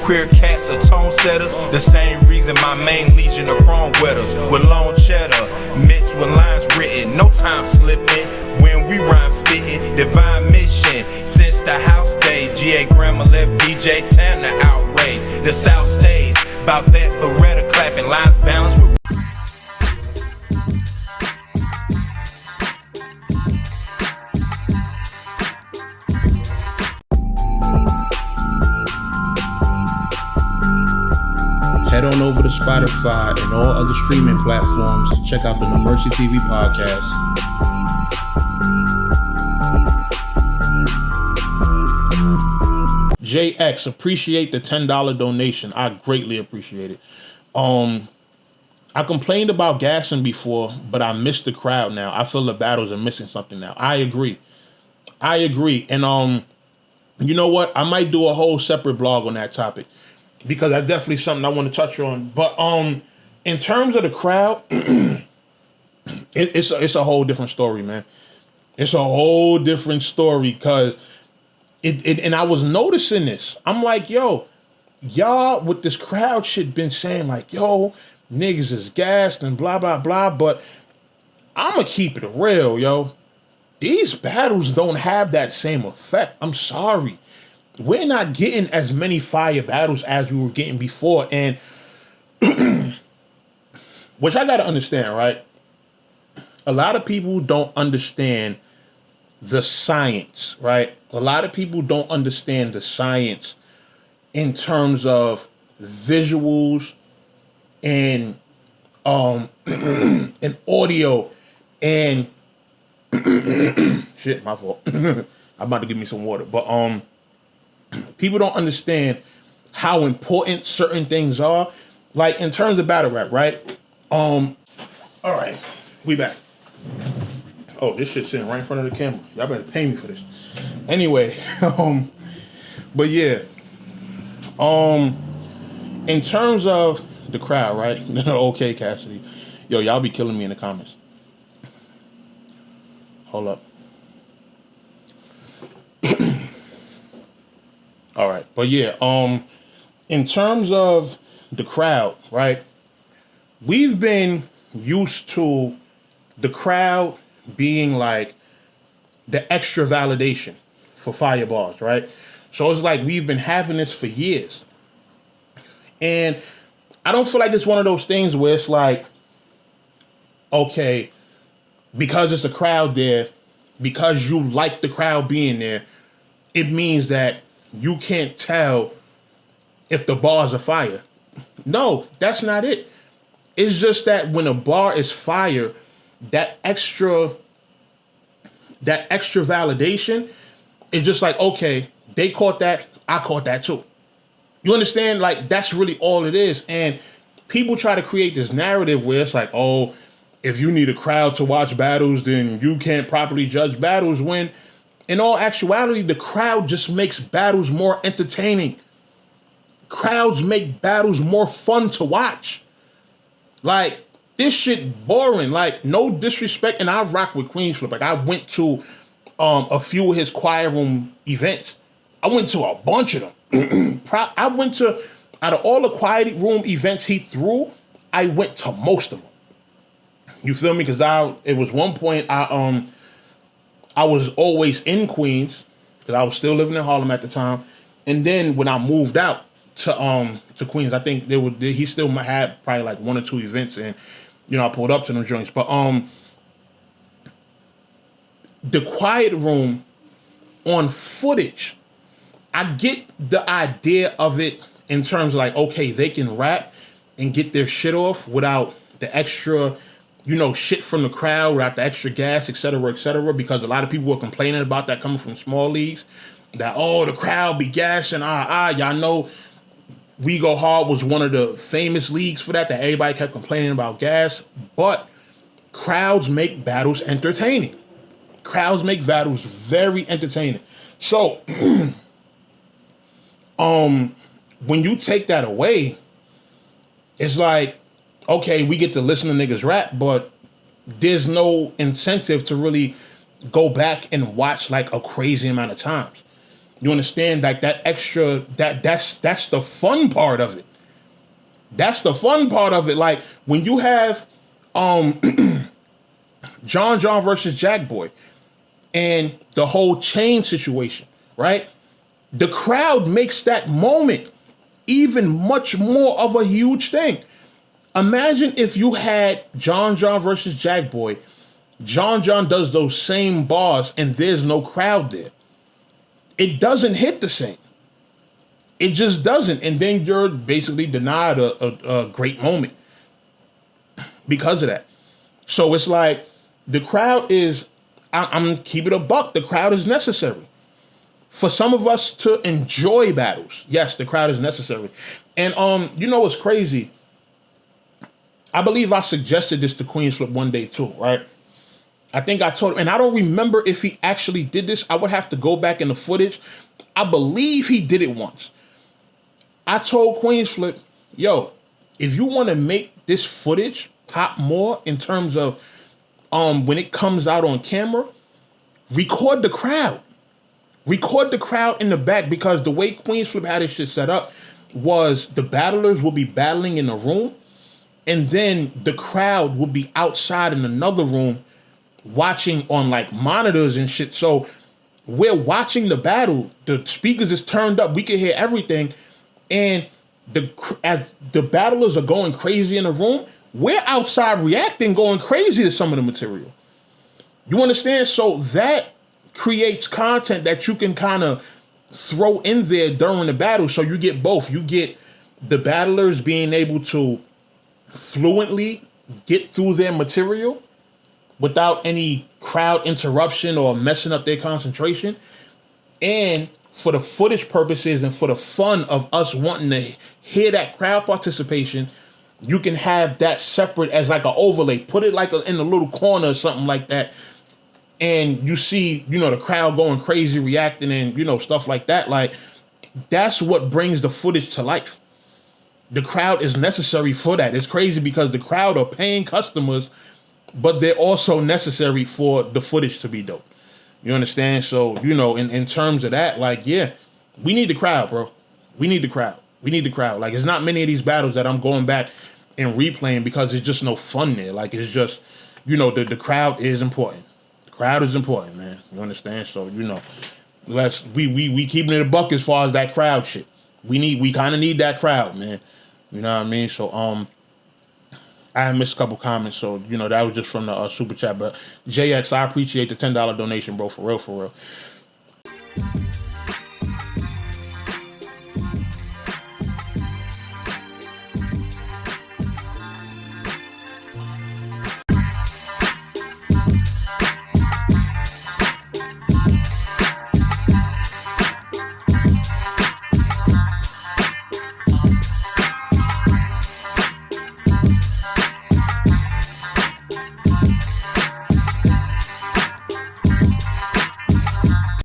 Queer cats are tone setters, the same reason my main legion of chrome wetters. With long cheddar, mixed with lines written, no time slipping. When we rhyme spitting, divine mission. Since the house days, GA Grandma left DJ Tam to outrage. The South stays, about that Beretta clapping, lines balanced with Head on over to Spotify and all other streaming platforms. Check out the NoMercyTV Podcast. JX, appreciate the $10 donation. I greatly appreciate it. I complained about gassing before, but I missed the crowd now. I feel the battles are missing something now. I agree. And you know what? I might do a whole separate blog on that topic, because that's definitely something I want to touch on. But in terms of the crowd, it's a whole different story, man. It's a whole different story, because and I was noticing this. I'm like, yo, y'all with this crowd shit been saying like, yo, niggas is gassed and blah, blah, blah. But I'm going to keep it real, yo. These battles don't have that same effect. I'm sorry. We're not getting as many fire battles as we were getting before. And which I got to understand, right? A lot of people don't understand the science, right? A lot of people don't understand the science in terms of visuals and and audio and shit, my fault. I'm about to give me some water. But people don't understand how important certain things are. Like in terms of battle rap, right? All right, we back. Oh, this shit's sitting right in front of the camera. Y'all better pay me for this. Anyway, but yeah. In terms of the crowd, right? Okay, Cassidy. Yo, y'all be killing me in the comments. Hold up. All right. But yeah, in terms of the crowd, right? We've been used to the crowd being like the extra validation for fireballs, right? So it's like we've been having this for years. And I don't feel like it's one of those things where it's like, okay, because it's a crowd there, because you like the crowd being there, it means that you can't tell if the bars are fire. No, that's not it. It's just that when a bar is fire, that extra validation is just like, okay, they caught that, I caught that too. You understand? Like, that's really all it is. And people try to create this narrative where it's like, oh, if you need a crowd to watch battles, then you can't properly judge battles, when in all actuality, the crowd just makes battles more entertaining. Crowds make battles more fun to watch. Like, this shit boring. Like, no disrespect. And I rock with Queens Flip. Like, I went to a few of his choir room events. I went to a bunch of them. I went to, out of all the quiet room events he threw, I went to most of them. You feel me? Because it was one point I was always in Queens because I was still living in Harlem at the time, and then when I moved out to Queens, I think he still had probably like one or two events, and I pulled up to them joints. But the quiet room on footage, I get the idea of it in terms of like, okay, they can rap and get their shit off without the extra, shit from the crowd, without the extra gas, et cetera, because a lot of people were complaining about that coming from small leagues, that, oh, the crowd be gassing, y'all know We Go Hard was one of the famous leagues for that everybody kept complaining about gas, but crowds make battles entertaining. Crowds make battles very entertaining. So, when you take that away, it's like, okay, we get to listen to niggas rap, but there's no incentive to really go back and watch like a crazy amount of times. You understand? Like that extra, that's the fun part of it. That's the fun part of it. Like when you have John versus Jack Boy and the whole chain situation, right? The crowd makes that moment even much more of a huge thing. Imagine if you had John versus Jack Boy. John does those same bars and there's no crowd there. It doesn't hit the same. It just doesn't. And then you're basically denied a great moment because of that. So it's like the crowd is, I'm keeping it a buck. The crowd is necessary. For some of us to enjoy battles, yes, the crowd is necessary. And you know what's crazy? I believe I suggested this to Queens Flip one day too, right? I think I told him, and I don't remember if he actually did this. I would have to go back in the footage. I believe he did it once. I told Queens Flip, yo, if you want to make this footage pop more in terms of when it comes out on camera, record the crowd. Record the crowd in the back, because the way Queens Flip had his shit set up was the battlers will be battling in a room, and then the crowd will be outside in another room watching on like monitors and shit. So we're watching the battle. The speakers is turned up. We can hear everything. And as the battlers are going crazy in the room, we're outside reacting, going crazy to some of the material. You understand? So that creates content that you can kind of throw in there during the battle. So you get both. You get the battlers being able to fluently get through their material without any crowd interruption or messing up their concentration. And for the footage purposes and for the fun of us wanting to hear that crowd participation, you can have that separate as like an overlay. Put it like in a little corner or something like that. And you see, you know, the crowd going crazy, reacting and, you know, stuff like that. Like, that's what brings the footage to life. The crowd is necessary for that. It's crazy because the crowd are paying customers, but they're also necessary for the footage to be dope. You understand? So, you know, in terms of that, like, yeah, we need the crowd, bro. We need the crowd. We need the crowd. Like, it's not many of these battles that I'm going back and replaying because there's just no fun there. Like, it's just, you know, the crowd is important. The crowd is important, man. You understand? So, you know, we keeping it a buck as far as that crowd shit. We kind of need that crowd, man. You know what I mean? So, I missed a couple comments, so, you know, that was just from the super chat. But JX, I appreciate the $10 donation, bro, for real, for real.